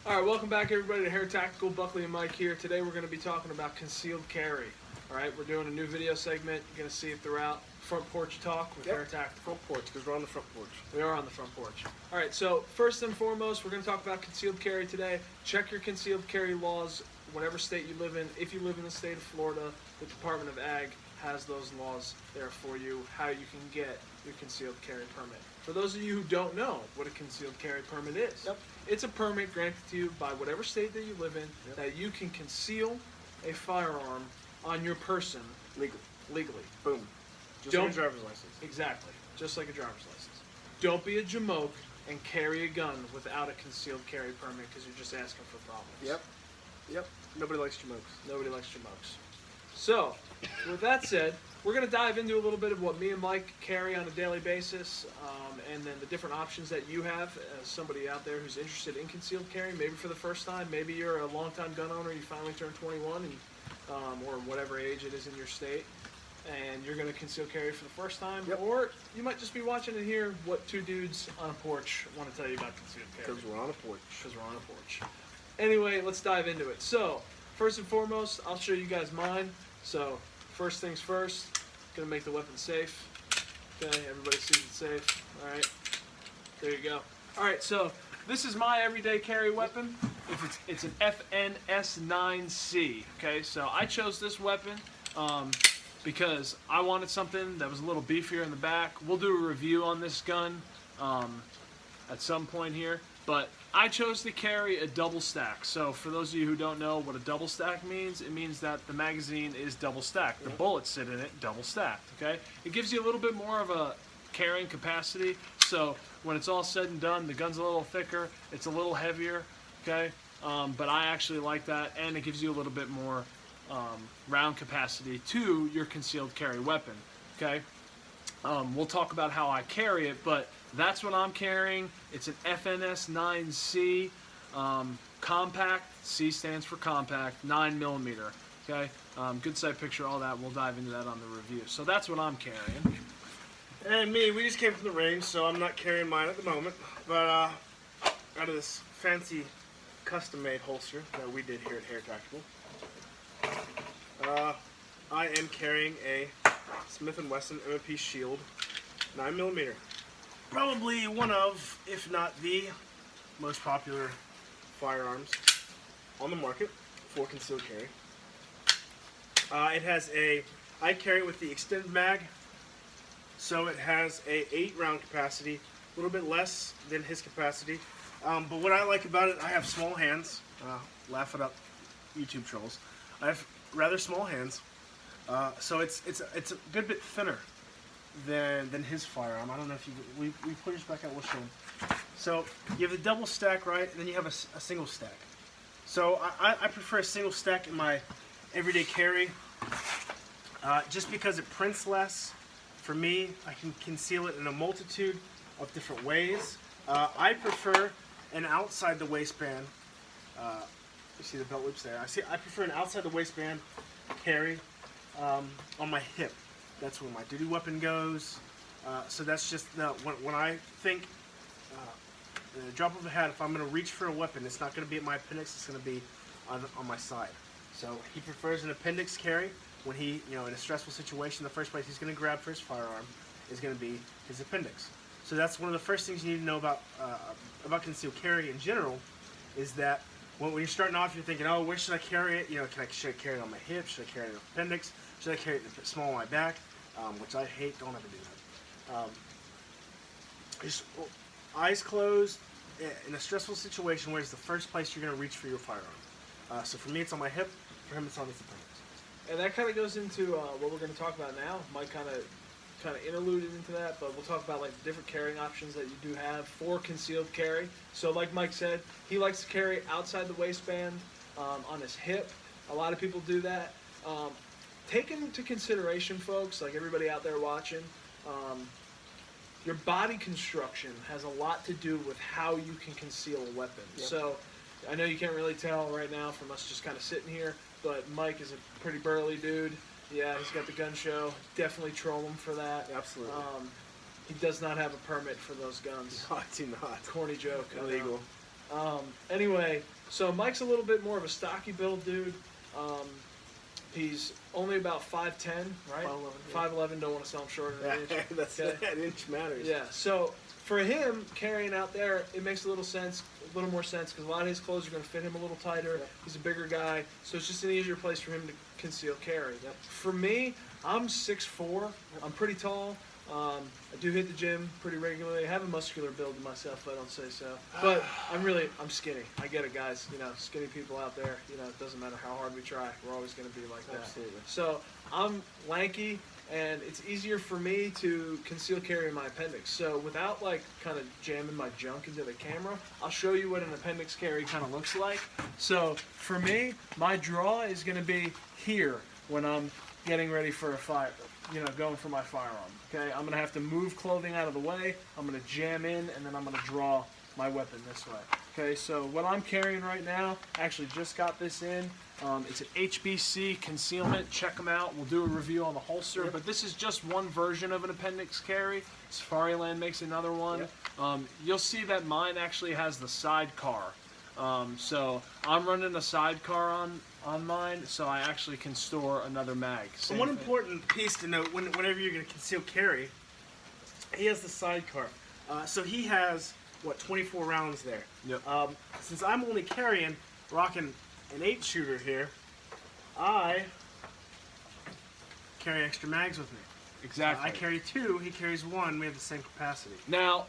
All right, welcome back everybody to Hair Tactical. Buckley and Mike here. Today we're going to be talking about concealed carry. All right, we're doing a new video segment. You're going to see it throughout. Front Porch Talk with Hair Tactical. Front porch, because we're on the front porch. We are on the front porch. All right, so first and foremost, we're going to talk about concealed carry today. Check your concealed carry laws, whatever state you live in. If you live in the state of Florida, the Department of Ag has those laws there for you, how you can get your concealed carry permit. For those of you who don't know what a concealed carry permit is, it's a permit granted to you by whatever state that you live in that you can conceal a firearm on your person legally. Boom. Just like a driver's license. Exactly. Just like a driver's license. Don't be a jamoke and carry a gun without a concealed carry permit because you're just asking for problems. Yep. Nobody likes jamokes. Nobody likes jamokes. So, with that said, we're going to dive into a little bit of what me and Mike carry on a daily basis, and then the different options that you have as somebody out there who's interested in concealed carry, maybe for the first time. Maybe you're a long-time gun owner, you finally turned 21, and, or whatever age it is in your state, and you're going to conceal carry for the first time. Or you might just be watching and hear what two dudes on a porch want to tell you about concealed carry. Because we're on a porch. Because we're on a porch. Anyway, let's dive into it. So, first and foremost, I'll show you guys mine. So, first things first, gonna make the weapon safe. Okay, everybody sees it safe. Alright, there you go. Alright, so this is my everyday carry weapon. It's an FNS9C. Okay, so I chose this weapon because I wanted something that was a little beefier in the back. We'll do a review on this gun at some point here. But I chose to carry a double stack. So for those of you who don't know what a double stack means, it means that the magazine is double stacked. The bullets sit in it double stacked, okay? It gives you a little bit more of a carrying capacity. So when it's all said and done, the gun's a little thicker, it's a little heavier, okay? But I actually like that, and it gives you a little bit more round capacity to your concealed carry weapon, okay? We'll talk about how I carry it, but that's what I'm carrying. It's an FNS9C compact. C stands for compact, 9mm. Okay, good sight picture, all that. We'll dive into that on the review. So that's what I'm carrying. And me, we just came from the range, so I'm not carrying mine at the moment. But out of this fancy custom-made holster that we did here at Hair Tactical, I am carrying a Smith & Wesson M&P Shield 9mm. Probably one of, if not the most popular firearms on the market for concealed carry. I carry it with the extended mag, so it has a 8-round capacity, a little bit less than his capacity. But what I like about it, I have small hands. Laugh it up, YouTube trolls. I have rather small hands, so it's a good bit thinner than his firearm. I don't know if we put yours back out, we'll show him. So you have the double stack, right, and then you have a single stack. So I prefer a single stack in my everyday carry, just because it prints less. For me, I can conceal it in a multitude of different ways. I prefer an outside the waistband. You see the belt loops there. I prefer an outside the waistband carry on my hip. That's where my duty weapon goes. So that's just when I think the drop of a hat, if I'm going to reach for a weapon, it's not going to be at my appendix, it's going to be on my side. So he prefers an appendix carry. When he, in a stressful situation, the first place he's going to grab for his firearm is going to be his appendix. So that's one of the first things you need to know about concealed carry in general, is that when you're starting off, you're thinking, oh, where should I carry it? Should I carry it on my hip? Should I carry it on the appendix? Should I carry it small on my back? Which I hate. Don't ever do that. Just eyes closed in a stressful situation, where it's the first place you're going to reach for your firearm. So for me, it's on my hip. For him, it's on his appendix. And that kind of goes into what we're going to talk about now. Mike kind of interluded into that, but we'll talk about like the different carrying options that you do have for concealed carry. So like Mike said, he likes to carry outside the waistband on his hip. A lot of people do that. Take into consideration, folks, like everybody out there watching, your body construction has a lot to do with how you can conceal a weapon. So I know you can't really tell right now from us just kind of sitting here, but Mike is a pretty burly dude. Yeah, he's got the gun show. Definitely troll him for that. Absolutely. He does not have a permit for those guns. No, I do not. Corny joke. Illegal. Anyway, So Mike's a little bit more of a stocky build dude. He's only about 5'10", right? 5'11", don't want to sell him short of an inch. That's Okay. An inch matters. Yeah, so for him, carrying out there, it makes a little more sense, because a lot of his clothes are going to fit him a little tighter. Yep. He's a bigger guy, so it's just an easier place for him to conceal carry. Yep. For me, I'm 6'4". I'm pretty tall. I do hit the gym pretty regularly. I have a muscular build to myself, if I don't say so. But I'm skinny. I get it, guys. You know, skinny people out there, you know, it doesn't matter how hard we try. We're always going to be like that. Absolutely. So I'm lanky, and it's easier for me to conceal carry my appendix. So without like kind of jamming my junk into the camera, I'll show you what an appendix carry kind of looks like. So for me, my draw is going to be here when I'm getting ready for a fire, you know, going for my firearm. Okay, I'm gonna have to move clothing out of the way. I'm gonna jam in, and then I'm gonna draw my weapon this way. Okay, so what I'm carrying right now, actually just got this in. It's an HBC concealment. Check them out. We'll do a review on the holster, but this is just one version of an appendix carry. Safariland makes another one. You'll see that mine actually has the sidecar. So I'm running a sidecar on mine, so I actually can store another mag. And one important piece to note, whenever you're going to conceal carry, he has the sidecar. So he has, what, 24 rounds there. Yep. Since I'm only rocking an 8-shooter here, I carry extra mags with me. Exactly. I carry 2, he carries 1, we have the same capacity. Now,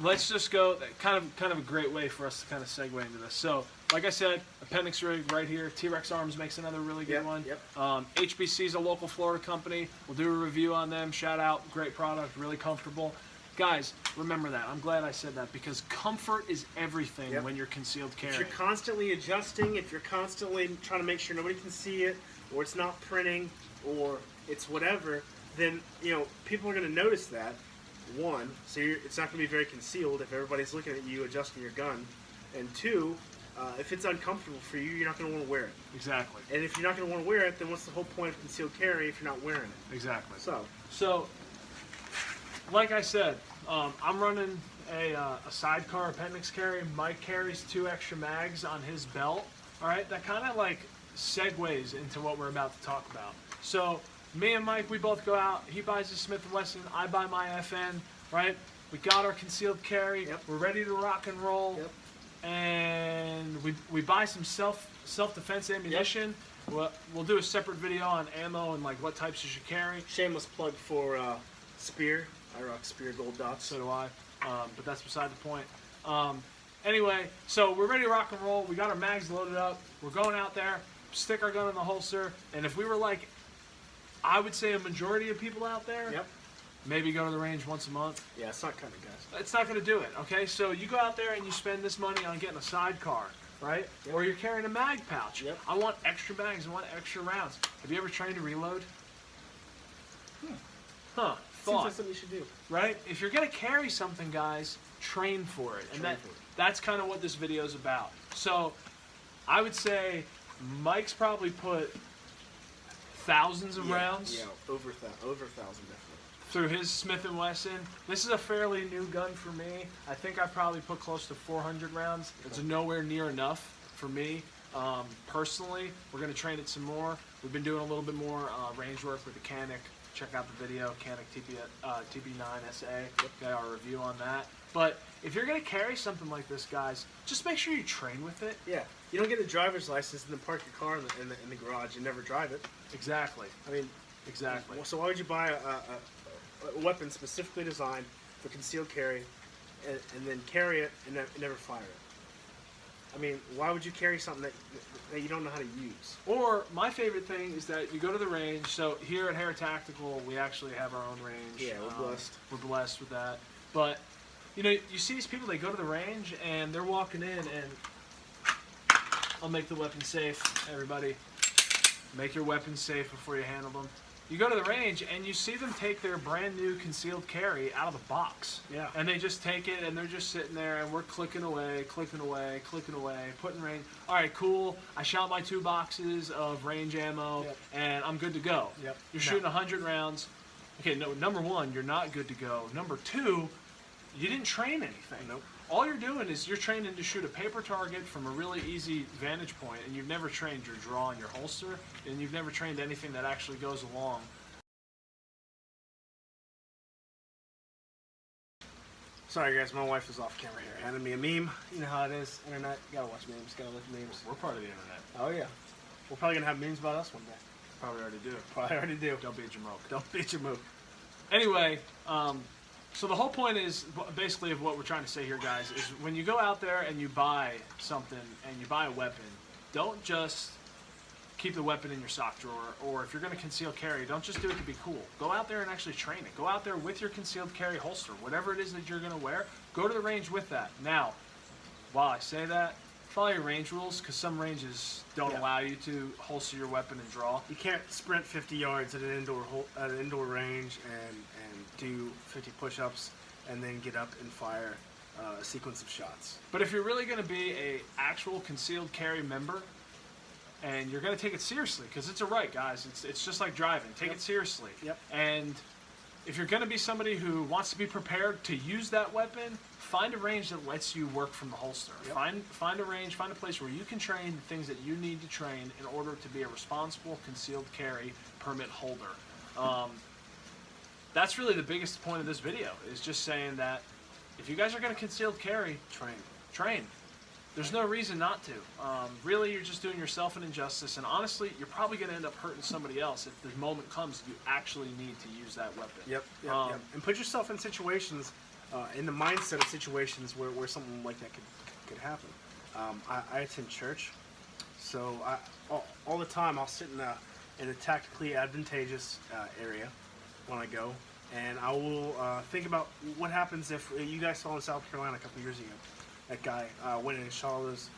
let's just go, kind of a great way for us to kind of segue into this. So, like I said, appendix rig right here. T-Rex Arms makes another really good one. Yep. HBC is a local Florida company. We'll do a review on them. Shout out, great product, really comfortable. Guys, remember that. I'm glad I said that, because comfort is everything when you're concealed carrying. If you're constantly adjusting, if you're constantly trying to make sure nobody can see it, or it's not printing, or it's whatever, then, you know, people are going to notice that. One, so it's not going to be very concealed if everybody's looking at you adjusting your gun. And 2, if it's uncomfortable for you, you're not going to want to wear it. Exactly. And if you're not going to want to wear it, then what's the whole point of concealed carry if you're not wearing it? Exactly. So like I said, I'm running a sidecar appendix carry. Mike carries 2 extra mags on his belt. All right, that kind of like segues into what we're about to talk about. So me and Mike, we both go out. He buys his Smith & Wesson. I buy my FN. Right? We got our concealed carry. Yep. We're ready to rock and roll. Yep. And we buy some self-defense ammunition. Yep. We'll do a separate video on ammo and like what types you should carry. Shameless plug for Spear. I rock Spear gold dots. So do I. But that's beside the point. Anyway, so we're ready to rock and roll. We got our mags loaded up. We're going out there, stick our gun in the holster, and if we were like, I would say a majority of people out there, maybe go to the range once a month. Yeah, it's not cutting it, guys. It's not going to do it, okay? So you go out there and you spend this money on getting a sidecar, right? Yep. Or you're carrying a mag pouch. Yep. I want extra mags. I want extra rounds. Have you ever trained to reload? Huh. Seems like something you should do. Right? If you're going to carry something, guys, train for it. And that's kind of what this video is about. So I would say Mike's probably put thousands of rounds. Yeah, over 1,000 definitely. Through his Smith & Wesson. This is a fairly new gun for me. I think I probably put close to 400 rounds. It's nowhere near enough for me. Personally, we're going to train it some more. We've been doing a little bit more range work with the Canic. Check out the video, Canic TP9SA. Okay, our review on that. But if you're going to carry something like this, guys, just make sure you train with it. Yeah, you don't get a driver's license and then park your car in the garage and never drive it. Exactly. I mean, exactly. So why would you buy a weapon specifically designed for concealed carry and then carry it and never fire it? I mean, why would you carry something that you don't know how to use? Or my favorite thing is that you go to the range. So here at Hair Tactical, we actually have our own range. Yeah, we're blessed. We're blessed with that. But you know, you see these people. They go to the range and they're walking in, and I'll make the weapon safe. Everybody, make your weapons safe before you handle them. You go to the range and you see them take their brand new concealed carry out of the box. Yeah. And they just take it and they're just sitting there and we're clicking away, putting range. All right, cool. I shot my 2 boxes of range ammo and I'm good to go. Yep. You're shooting 100 rounds. Okay, no, number 1, you're not good to go. Number 2, you didn't train anything. Nope. all you're doing is you're training to shoot a paper target from a really easy vantage point, and you've never trained your draw and your holster, and you've never trained anything that actually goes along. Sorry guys, my wife is off camera here, handing me a meme. You know how it is, internet. You gotta watch memes, gotta live memes. We're part of the internet. Oh yeah. We're probably gonna have memes about us one day. Probably already do. Probably already do. Don't be a jamoke. Don't beat your move. Anyway, so the whole point is basically of what we're trying to say here, guys, is when you go out there and you buy something and you buy a weapon, don't just keep the weapon in your sock drawer, or if you're going to conceal carry, don't just do it to be cool. Go out there and actually train it. Go out there with your concealed carry holster, whatever it is that you're going to wear. Go to the range with that. Now, while I say that, follow your range rules, because some ranges don't allow you to holster your weapon and draw. You can't sprint 50 yards at an indoor range and do 50 push-ups and then get up and fire a sequence of shots. But if you're really going to be a actual concealed carry member, and you're going to take it seriously, because it's a right, guys. It's just like driving. Take it seriously. Yep. And if you're going to be somebody who wants to be prepared to use that weapon, find a range that lets you work from the holster. Yep. Find a range, find a place where you can train the things that you need to train in order to be a responsible concealed carry permit holder. That's really the biggest point of this video, is just saying that if you guys are going to concealed carry, train. There's no reason not to. Really, you're just doing yourself an injustice, and honestly, you're probably going to end up hurting somebody else if the moment comes you actually need to use that weapon. Yep. And put yourself in situations, in the mindset of situations where something like that could happen. I attend church, so all the time I'll sit in a tactically advantageous area when I go, and I will think about what happens if you guys saw in South Carolina a couple years ago. That guy went in and shot all those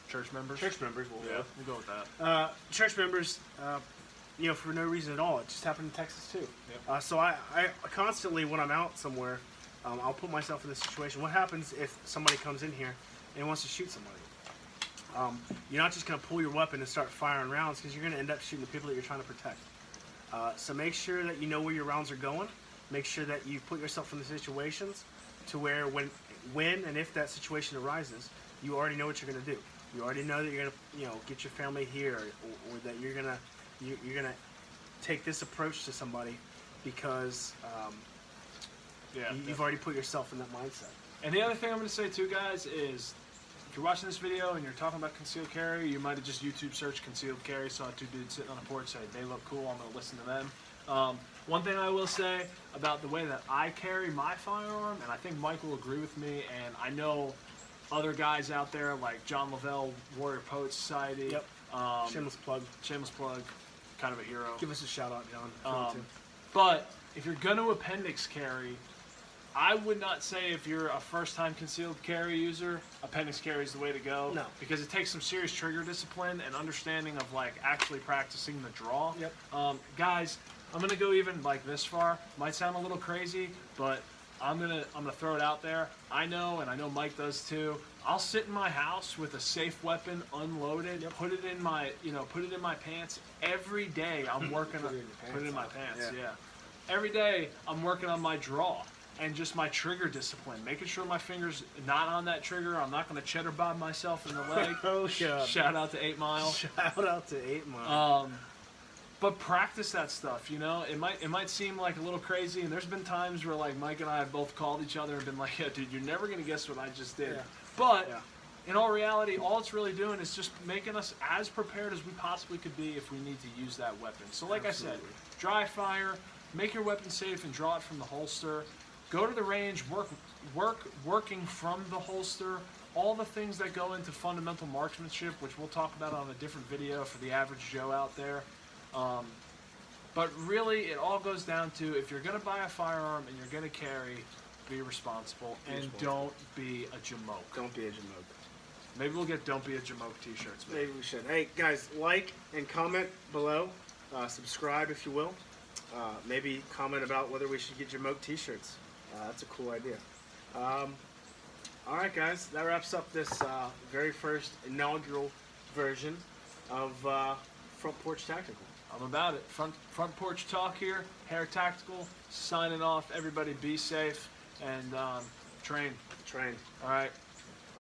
Church members. We'll go with that. Church members, for no reason at all. It just happened in Texas too. Yep. So I constantly, when I'm out somewhere, I'll put myself in this situation. What happens if somebody comes in here and wants to shoot somebody? You're not just going to pull your weapon and start firing rounds, because you're going to end up shooting the people that you're trying to protect. So make sure that you know where your rounds are going. Make sure that you put yourself in the situations to where when and if that situation arises, you already know what you're going to do. You already know that you're going to get your family here, or that you're going to take this approach to somebody because you've already put yourself in that mindset. And the other thing I'm going to say too, guys, is if you're watching this video and you're talking about concealed carry, you might have just YouTube searched concealed carry, saw two dudes sitting on a porch, said they look cool, I'm going to listen to them. One thing I will say about the way that I carry my firearm, and I think Mike will agree with me, and I know other guys out there like John Lavelle, Warrior Poet Society. Yep. Shameless plug. Kind of a hero. Give us a shout out, John. But if you're going to appendix carry, I would not say if you're a first-time concealed carry user, appendix carry is the way to go. No. Because it takes some serious trigger discipline and understanding of actually practicing the draw. Yep. Guys, I'm gonna go even this far. Might sound a little crazy, but I'm gonna throw it out there. I know, and I know Mike does too. I'll sit in my house with a safe weapon unloaded, put it in my pants every day. I'm working on put it in my pants. Yeah. Every day I'm working on my draw and just my trigger discipline, making sure my fingers not on that trigger. I'm not gonna cheddar bob myself in the leg. Oh God. Shout out to 8 Mile. Shout out to 8 Mile. But practice that stuff, It might seem like a little crazy, and there's been times where Mike and I have both called each other and been like, "Yeah, dude, you're never gonna guess what I just did." Yeah. But in all reality, all it's really doing is just making us as prepared as we possibly could be if we need to use that weapon. So, like I said, dry fire, make your weapon safe, and draw it from the holster. Go to the range, working from the holster. All the things that go into fundamental marksmanship, which we'll talk about on a different video for the average Joe out there. But really, it all goes down to, if you're going to buy a firearm and you're going to carry, be responsible, and don't be a jamoke. Don't be a jamoke. Maybe we'll get "Don't Be a Jamoke" t-shirts. Maybe we should. Hey, guys, like and comment below. Subscribe if you will. Maybe comment about whether we should get jamoke t-shirts. That's a cool idea. All right, guys, that wraps up this very first inaugural version of Front Porch Tactical. I'm about it. Front Porch Talk here. Hair Tactical. Signing off. Everybody be safe. and train. Train. All right.